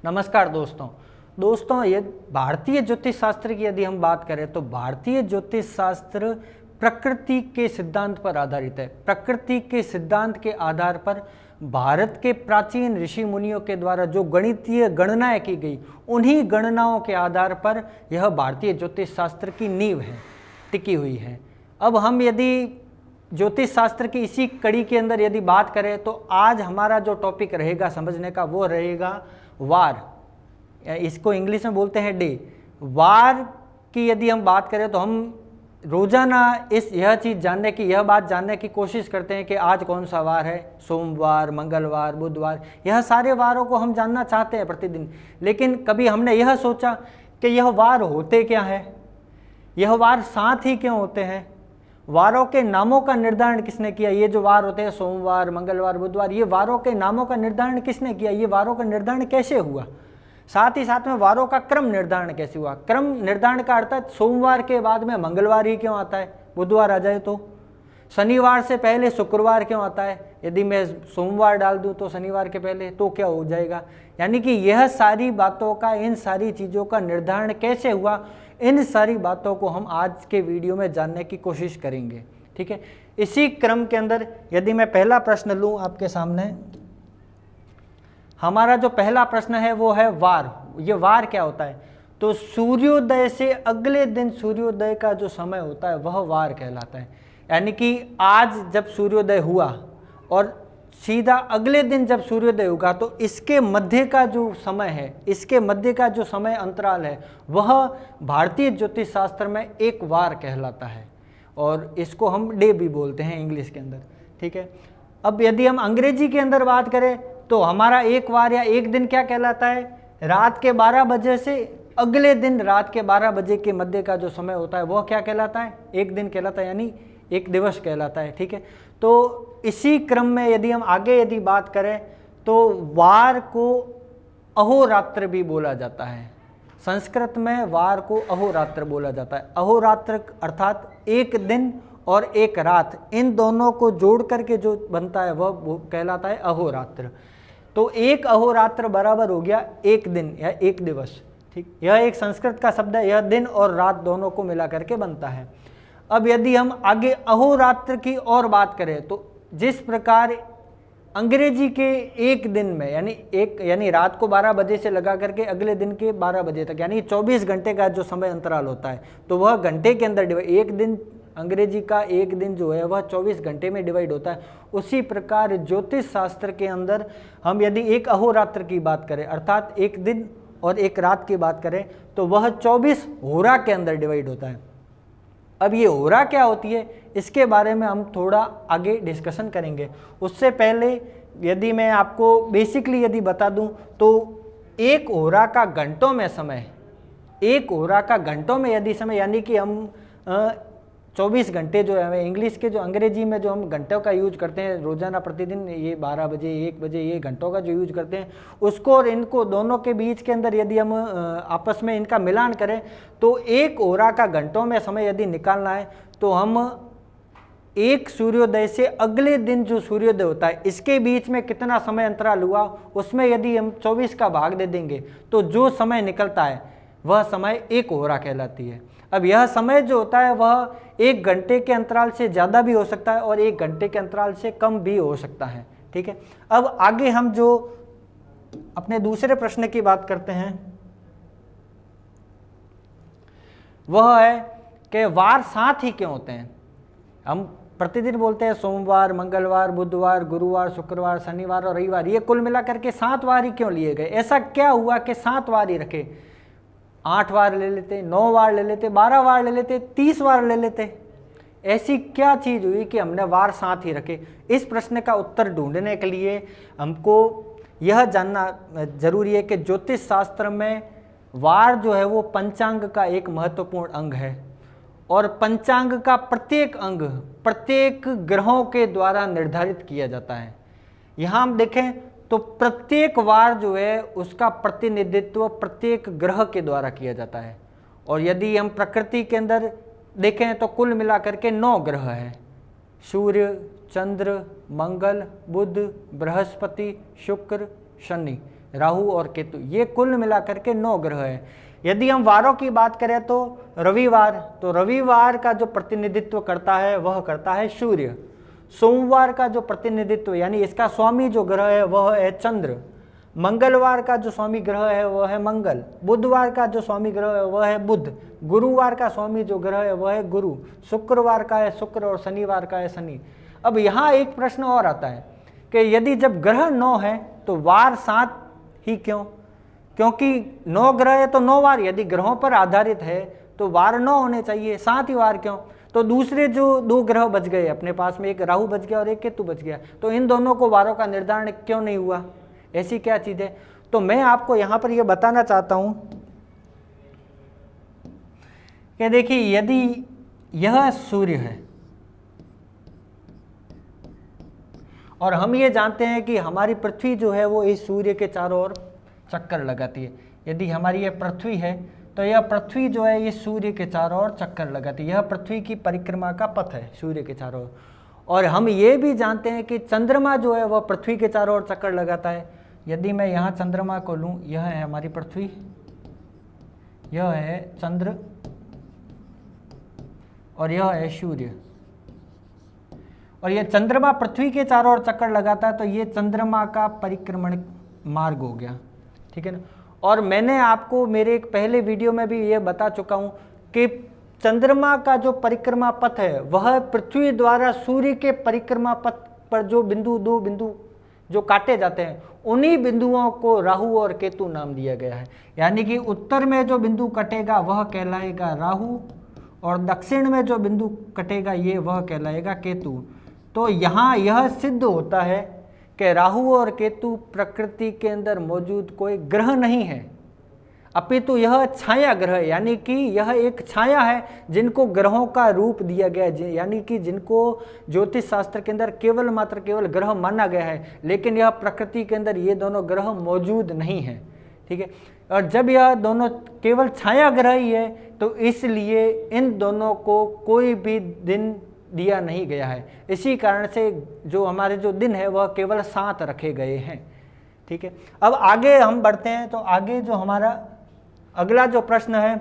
नमस्कार दोस्तों ये भारतीय ज्योतिष शास्त्र की यदि हम बात करें तो भारतीय ज्योतिष शास्त्र प्रकृति के सिद्धांत पर आधारित है। प्रकृति के सिद्धांत के आधार पर भारत के प्राचीन ऋषि मुनियों के द्वारा जो गणितीय गणनाएं की गई, उन्हीं गणनाओं के आधार पर यह भारतीय ज्योतिष शास्त्र की नींव है, टिकी हुई है। अब हम यदि ज्योतिष शास्त्र की इसी कड़ी के अंदर यदि बात करें तो आज हमारा जो टॉपिक रहेगा समझने का वो रहेगा वार, इसको इंग्लिश में बोलते हैं डे। वार की यदि हम बात करें तो हम रोजाना यह बात जानने की कोशिश करते हैं कि आज कौन सा वार है, सोमवार, मंगलवार, बुधवार, यह सारे वारों को हम जानना चाहते हैं प्रतिदिन। लेकिन कभी हमने यह सोचा कि यह वार होते क्या है, यह वार साथ ही क्यों होते हैं, वारों के नामों का निर्धारण किसने किया। ये जो वार होते हैं सोमवार, मंगलवार, बुधवार, ये वारों के नामों का निर्धारण किसने किया, ये वारों का निर्धारण कैसे हुआ, साथ ही साथ में वारों का क्रम निर्धारण कैसे हुआ। क्रम निर्धारण का अर्थ है सोमवार के बाद में मंगलवार ही क्यों आता है, बुधवार आ जाए तो, शनिवार से पहले शुक्रवार क्यों आता है, यदि मैं सोमवार डाल दूं तो शनिवार के पहले तो क्या हो जाएगा। यानी कि यह सारी बातों का, इन सारी चीज़ों का निर्धारण कैसे हुआ, इन सारी बातों को हम आज के वीडियो में जानने की कोशिश करेंगे। ठीक है, इसी क्रम के अंदर यदि मैं पहला प्रश्न लूं आपके सामने, हमारा जो पहला प्रश्न है वो है वार। ये वार क्या होता है, तो सूर्योदय से अगले दिन सूर्योदय का जो समय होता है वह वार कहलाता है। यानी कि आज जब सूर्योदय हुआ और सीधा अगले दिन जब सूर्योदय होगा तो इसके मध्य का जो समय है, इसके मध्य का जो समय अंतराल है वह भारतीय ज्योतिष शास्त्र में एक वार कहलाता है और इसको हम डे भी बोलते हैं इंग्लिश के अंदर। ठीक है, अब यदि हम अंग्रेजी के अंदर बात करें तो हमारा एक वार या एक दिन क्या कहलाता है, रात के 12 बजे से अगले दिन रात के 12 बजे के मध्य का जो समय होता है वह क्या कहलाता है, एक दिन कहलाता है, यानी एक दिवस कहलाता है। ठीक है, तो इसी क्रम में यदि हम आगे यदि बात करें तो वार को अहोरात्र भी बोला जाता है। संस्कृत में वार को अहोरात्र बोला जाता है। अहोरात्र अर्थात एक दिन और एक रात, इन दोनों को जोड़ करके जो बनता है वह कहलाता है अहोरात्र। तो एक अहोरात्र बराबर हो गया एक दिन या एक दिवस। ठीक, यह एक संस्कृत का शब्द है, यह दिन और रात दोनों को मिला करके बनता है। अब यदि हम आगे अहोरात्र की और बात करें तो जिस प्रकार अंग्रेजी के एक दिन में यानी रात को 12 बजे से लगा करके अगले दिन के 12 बजे तक, यानी 24 घंटे का जो समय अंतराल होता है तो वह घंटे के अंदर एक दिन, अंग्रेजी का एक दिन जो है वह 24 घंटे में डिवाइड होता है। उसी प्रकार ज्योतिष शास्त्र के अंदर हम यदि एक अहोरात्र की बात करें अर्थात एक दिन और एक रात की बात करें तो वह 24 होरा के अंदर डिवाइड होता है। अब ये होरा क्या होती है इसके बारे में हम थोड़ा आगे डिस्कशन करेंगे। उससे पहले यदि मैं आपको बेसिकली यदि बता दूं तो एक होरा का घंटों में समय, एक होरा का घंटों में यदि समय, यानी कि हम 24 घंटे जो है इंग्लिश के जो अंग्रेजी में जो हम घंटों का यूज करते हैं रोजाना प्रतिदिन, ये 12 बजे 1 बजे ये घंटों का जो यूज करते हैं उसको और इनको दोनों के बीच के अंदर यदि हम आपस में इनका मिलान करें तो एक होरा का घंटों में समय यदि निकालना है तो हम एक सूर्योदय से अगले दिन जो सूर्योदय होता है इसके बीच में कितना समय अंतराल हुआ उसमें यदि हम 24 का भाग दे देंगे तो जो समय निकलता है वह समय एक होरा कहलाती है। अब यह समय जो होता है वह 1 घंटे के अंतराल से ज़्यादा भी हो सकता है और 1 घंटे के अंतराल से कम भी हो सकता है। ठीक है, अब आगे हम जो अपने दूसरे प्रश्न की बात करते हैं वह है कि वार साथ ही क्यों होते हैं। हम प्रतिदिन बोलते हैं सोमवार, मंगलवार, बुधवार, गुरुवार, शुक्रवार, शनिवार और रविवार, ये कुल मिलाकर के 7 वार ही क्यों लिए गए। ऐसा क्या हुआ कि 7 वार ही रखे, 8 वार ले लेते, 9 वार ले लेते, 12 वार ले लेते, 30 वार ले लेते। ऐसी क्या चीज़ हुई कि हमने वार साथ ही रखे। इस प्रश्न का उत्तर ढूंढने के लिए हमको यह जानना जरूरी है कि ज्योतिष शास्त्र में वार जो है वो पंचांग का एक महत्वपूर्ण अंग है और पंचांग का प्रत्येक अंग प्रत्येक ग्रहों के द्वारा निर्धारित किया जाता है। यहाँ हम देखें तो प्रत्येक वार जो है उसका प्रतिनिधित्व प्रत्येक ग्रह के द्वारा किया जाता है और यदि हम प्रकृति के अंदर देखें तो कुल मिलाकर के 9 ग्रह हैं, सूर्य, चंद्र, मंगल, बुध, बृहस्पति, शुक्र, शनि। राहु और केतु, ये कुल मिलाकर के 9 ग्रह है। यदि हम वारों की बात करें तो रविवार का जो प्रतिनिधित्व करता है वह करता है सूर्य। सोमवार का जो प्रतिनिधित्व यानी इसका स्वामी जो ग्रह है वह है चंद्र। मंगलवार का जो स्वामी ग्रह है वह है मंगल। बुधवार का जो स्वामी ग्रह है वह है बुध। गुरुवार का स्वामी जो ग्रह है वह है गुरु। शुक्रवार का है शुक्र और शनिवार का है शनि। अब यहाँ एक प्रश्न और आता है कि यदि जब ग्रह 9 है तो वार 7 ही क्यों? क्योंकि 9 ग्रह है तो 9 वार, यदि ग्रहों पर आधारित है तो वार 9 होने चाहिए, 7 ही वार क्यों? तो दूसरे जो 2 ग्रह बच गए अपने पास में, एक राहु बच गया और एक केतु बच गया, तो इन दोनों को वारों का निर्धारण क्यों नहीं हुआ? ऐसी क्या चीज है? तो मैं आपको यहां पर यह बताना चाहता हूं कि देखिए, यदि यह सूर्य है और हम ये जानते हैं कि हमारी पृथ्वी जो है वो इस सूर्य के चारों ओर चक्कर लगाती है, यदि हमारी यह पृथ्वी है तो यह पृथ्वी जो है ये सूर्य के चारों ओर चक्कर लगाती है, यह पृथ्वी की परिक्रमा का पथ है सूर्य के चारों ओर। और हम ये भी जानते हैं कि चंद्रमा जो है वह पृथ्वी के चारों ओर चक्कर लगाता है। यदि मैं यहाँ चंद्रमा को लूँ, यह है हमारी पृथ्वी, यह है चंद्र और यह है सूर्य, और यह चंद्रमा पृथ्वी के चारों ओर चक्कर लगाता है, तो ये चंद्रमा का परिक्रमण मार्ग हो गया, ठीक है ना। और मैंने आपको मेरे एक पहले वीडियो में भी ये बता चुका हूँ कि चंद्रमा का जो परिक्रमा पथ है वह पृथ्वी द्वारा सूर्य के परिक्रमा पथ पर जो बिंदु 2 बिंदु जो काटे जाते हैं उन्हीं बिंदुओं को राहु और केतु नाम दिया गया है। यानी कि उत्तर में जो बिंदु कटेगा वह कहलाएगा राहु और दक्षिण में जो बिंदु कटेगा ये वह कहलाएगा केतु। तो यहाँ यह सिद्ध होता है कि राहु और केतु प्रकृति के अंदर मौजूद कोई ग्रह नहीं है, अपितु यह छाया ग्रह, यानी कि यह एक छाया है जिनको ग्रहों का रूप दिया गया है, यानी कि जिनको ज्योतिष शास्त्र के अंदर केवल ग्रह माना गया है, लेकिन यह प्रकृति के अंदर ये दोनों ग्रह मौजूद नहीं है, ठीक है। और जब यह दोनों केवल छाया ग्रह ही है तो इसलिए इन दोनों को कोई भी दिन दिया नहीं गया है। इसी कारण से जो हमारे जो दिन है वह केवल 7 रखे गए हैं, ठीक है। अब आगे हम बढ़ते हैं, तो आगे जो हमारा अगला जो प्रश्न है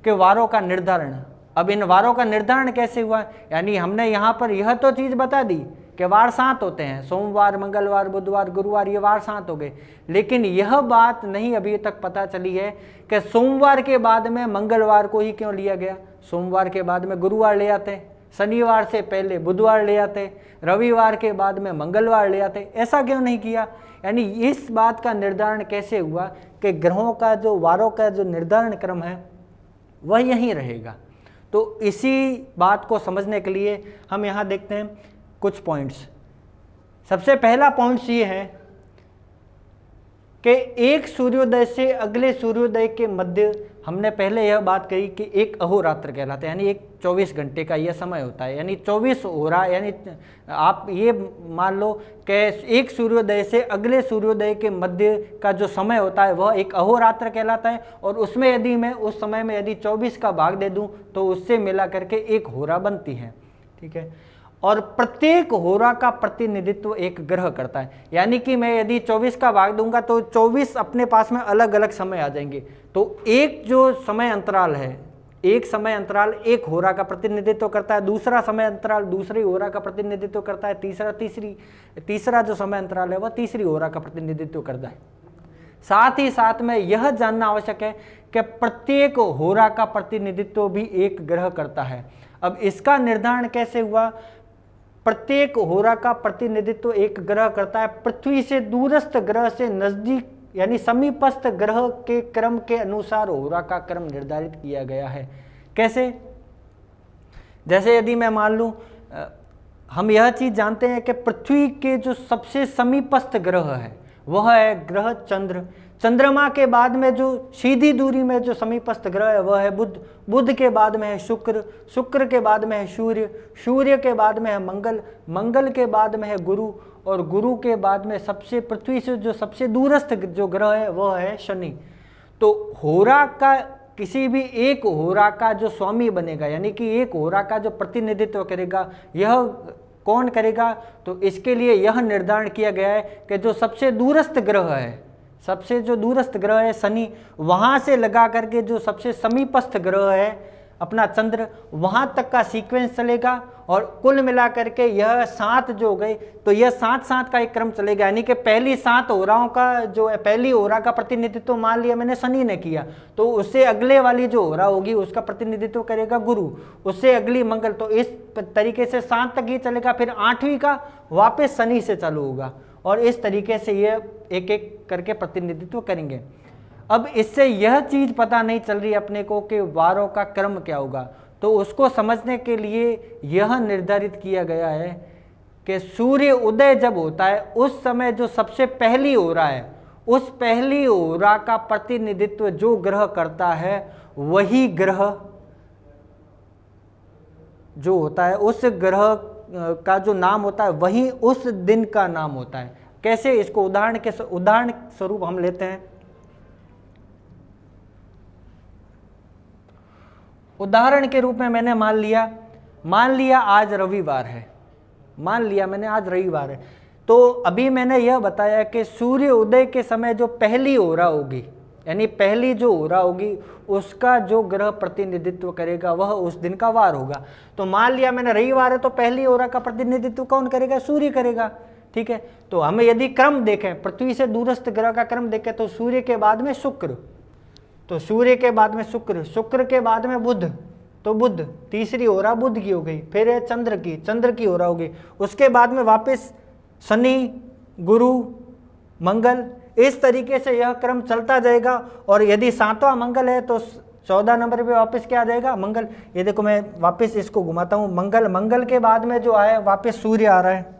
कि वारों का निर्धारण। अब इन वारों का निर्धारण कैसे हुआ? यानी हमने यहाँ पर यह तो चीज़ बता दी कि वार 7 होते हैं, सोमवार, मंगलवार, बुधवार, गुरुवार, ये वार 7 हो गए, लेकिन यह बात नहीं अभी तक पता चली है कि सोमवार के बाद में मंगलवार को ही क्यों लिया गया, सोमवार के बाद में गुरुवार ले आते, शनिवार से पहले बुधवार ले आते, रविवार के बाद में मंगलवार ले आते, ऐसा क्यों नहीं किया? यानी इस बात का निर्धारण कैसे हुआ कि ग्रहों का जो वारों का जो निर्धारण क्रम है वह यहीं रहेगा। तो इसी बात को समझने के लिए हम यहाँ देखते हैं कुछ पॉइंट्स। सबसे पहला पॉइंट्स ये है कि एक सूर्योदय से अगले सूर्योदय के मध्य, हमने पहले यह बात कही कि एक अहोरात्र कहलाता है, यानी एक 24 घंटे का यह समय होता है, यानी 24 हो रहा, यानी आप ये मान लो कि एक सूर्योदय से अगले सूर्योदय के मध्य का जो समय होता है वह एक अहोरात्र कहलाता है। और उसमें यदि मैं उस समय में यदि 24 का भाग दे दूं तो उससे मिला करके एक होरा बनती है, ठीक है। और प्रत्येक होरा का प्रतिनिधित्व एक ग्रह करता है, यानी कि मैं यदि 24 का भाग दूंगा तो 24 अपने पास में अलग अलग समय आ जाएंगे। तो एक जो समय अंतराल है, एक समय अंतराल एक होरा का प्रतिनिधित्व करता है, दूसरा समय अंतराल दूसरी होरा का प्रतिनिधित्व करता है, तीसरा जो समय अंतराल है वह तीसरी होरा का प्रतिनिधित्व करता है। साथ ही साथ में यह जानना आवश्यक है कि प्रत्येक होरा का प्रतिनिधित्व भी एक ग्रह करता है। अब इसका निर्धारण कैसे हुआ? प्रत्येक होरा का प्रतिनिधित्व एक ग्रह करता है, पृथ्वी से दूरस्थ ग्रह से नजदीक यानी समीपस्थ ग्रह के क्रम के अनुसार होरा का क्रम निर्धारित किया गया है। कैसे? जैसे यदि मैं मान लूं, हम यह चीज जानते हैं कि पृथ्वी के जो सबसे समीपस्थ ग्रह है वह है ग्रह चंद्र। चंद्रमा के बाद में जो सीधी दूरी में जो समीपस्थ ग्रह है वह है बुध। बुध के बाद में है शुक्र। शुक्र के बाद में है सूर्य। सूर्य के बाद में है मंगल। मंगल के बाद में है गुरु। और गुरु के बाद में सबसे पृथ्वी से जो सबसे दूरस्थ जो ग्रह है वह है शनि। तो होरा का किसी भी एक होरा का जो स्वामी बनेगा, यानी कि एक होरा का जो प्रतिनिधित्व करेगा, यह कौन करेगा? तो इसके लिए यह निर्धारण किया गया है कि जो सबसे दूरस्थ ग्रह है, सबसे जो दूरस्थ ग्रह है शनि, वहाँ से लगा करके जो सबसे समीपस्थ ग्रह है अपना चंद्र, वहाँ तक का सीक्वेंस चलेगा। और कुल मिला करके यह 7 जो हो गए, तो यह 7-7 का एक क्रम चलेगा। यानी कि पहली 7 ओराओं का जो है, पहली ओरा का प्रतिनिधित्व मान लिया मैंने शनि ने किया, तो उससे अगले वाली जो ओरा होगी उसका प्रतिनिधित्व करेगा गुरु, उससे अगली मंगल। तो इस तरीके से 7 तक ही चलेगा, फिर 8वीं का वापस शनि से चालू होगा, और इस तरीके से ये एक एक करके प्रतिनिधित्व करेंगे। अब इससे यह चीज पता नहीं चल रही अपने को कि वारों का क्रम क्या होगा, तो उसको समझने के लिए यह निर्धारित किया गया है कि सूर्य उदय जब होता है उस समय जो सबसे पहली ओरा है, उस पहली ओरा का प्रतिनिधित्व जो ग्रह करता है वही ग्रह जो होता है, उस ग्रह का जो नाम होता है वही उस दिन का नाम होता है। कैसे, इसको उदाहरण स्वरूप हम लेते हैं। उदाहरण के रूप में मैंने मान लिया आज रविवार है, मान लिया मैंने आज रविवार है, तो अभी मैंने यह बताया कि सूर्य उदय के समय जो पहली ओरा होगी, यानी पहली जो ओरा होगी उसका जो ग्रह प्रतिनिधित्व करेगा वह उस दिन का वार होगा। तो मान लिया मैंने रविवार है, तो पहली ओरा का प्रतिनिधित्व कौन करेगा? सूर्य करेगा। ठीक है, तो हमें यदि क्रम देखें, पृथ्वी से दूरस्थ ग्रह का क्रम देखें, तो सूर्य के बाद में शुक्र, तो सूर्य के बाद में शुक्र, शुक्र के बाद में बुध, तो बुध, तीसरी ओरा बुध की हो गई, फिर है चंद्र की ओरा हो गई, उसके बाद में वापस शनि, गुरु, मंगल। इस तरीके से यह क्रम चलता जाएगा। और यदि 7वां मंगल है तो 14 नंबर पे वापस क्या आ जाएगा? मंगल। ये देखो मैं वापस इसको घुमाता हूँ, मंगल के बाद में जो आया वापस सूर्य आ रहा है,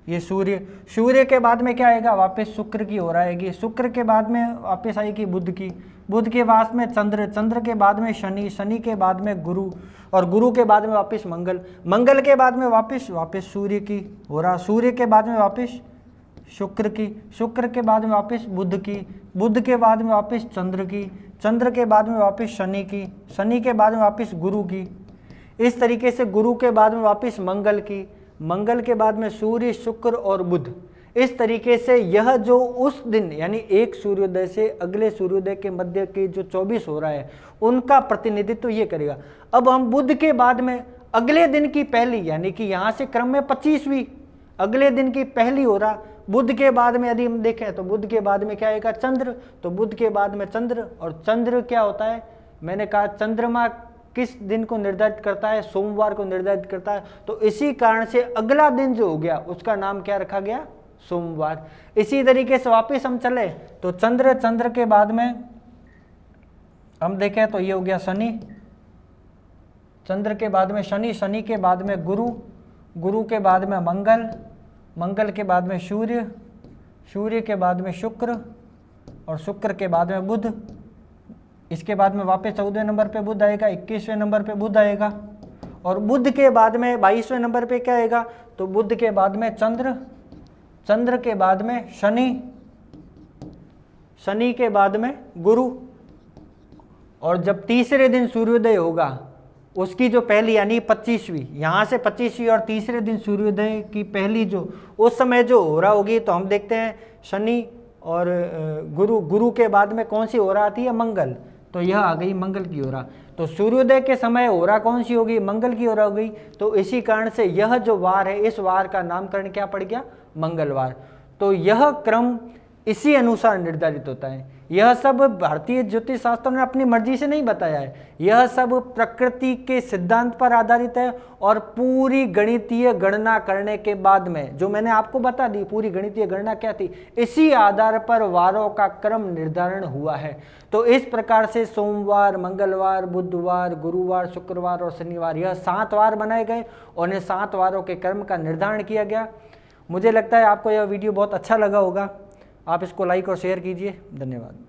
ये सूर्य के बाद में क्या आएगा? वापस शुक्र की ओर आएगी, शुक्र के बाद में वापस आएगी बुध के बाद में चंद्र के बाद में शनि के बाद में गुरु, और गुरु के बाद में वापस मंगल के बाद में वापस सूर्य की ओरा, सूर्य के बाद में वापस शुक्र के बाद में वापस बुध के बाद में वापस चंद्र के बाद में वापस शनि के बाद में वापस गुरु की। इस तरीके से गुरु के बाद में वापस मंगल के बाद में सूर्य, शुक्र और बुध। इस तरीके से यह जो उस दिन यानी एक सूर्योदय से अगले सूर्योदय के मध्य के जो 24 हो रहा है उनका प्रतिनिधित्व ये करेगा। अब हम बुध के बाद में अगले दिन की पहली, यानी कि यहाँ से क्रम में 25वीं अगले दिन की पहली हो रहा, बुध के बाद में यदि हम देखें तो बुध के बाद में क्या आएगा? चंद्र, तो बुध के बाद में चंद्र, और चंद्र क्या होता है? मैंने कहा चंद्रमा किस दिन को निर्धारित करता है? सोमवार को निर्धारित करता है। तो इसी कारण से अगला दिन जो हो गया उसका नाम क्या रखा गया? सोमवार। इसी तरीके से वापस हम चले तो चंद्र के बाद में हम देखें तो ये हो गया शनि, चंद्र के बाद में शनि के बाद में गुरु के बाद में मंगल के बाद में सूर्य के बाद में शुक्र, और शुक्र के बाद में बुध। इसके बाद में वापस 14वें नंबर पे बुध आएगा, 21वें नंबर पे बुध आएगा, और बुध के बाद में 22वें नंबर पे क्या आएगा? तो बुध के बाद में चंद्र के बाद में शनि के बाद में गुरु। और जब तीसरे दिन सूर्योदय होगा उसकी जो पहली यानी 25वीं, यहाँ से 25वीं और तीसरे दिन सूर्योदय की पहली जो उस समय जो हो रहा होगी, तो हम देखते हैं शनि और गुरु के बाद में कौन सी ओरा आती है? मंगल। तो यह आ गई मंगल की ओरा। तो सूर्योदय के समय ओरा कौन सी होगी? मंगल की ओरा हो गई। तो इसी कारण से यह जो वार है इस वार का नामकरण क्या पड़ गया? मंगलवार। तो यह क्रम इसी अनुसार निर्धारित होता है। यह सब भारतीय ज्योतिष शास्त्र ने अपनी मर्जी से नहीं बताया है, यह सब प्रकृति के सिद्धांत पर आधारित है। और पूरी गणितीय गणना करने के बाद में जो मैंने आपको बता दी, पूरी गणितीय गणना क्या थी, इसी आधार पर वारों का क्रम निर्धारण हुआ है। तो इस प्रकार से सोमवार, मंगलवार, बुधवार, गुरुवार, शुक्रवार और शनिवार, यह 7 वार बनाए गए और इन 7 वारों के क्रम का निर्धारण किया गया। मुझे लगता है आपको यह वीडियो बहुत अच्छा लगा होगा। आप इसको लाइक और शेयर कीजिए। धन्यवाद।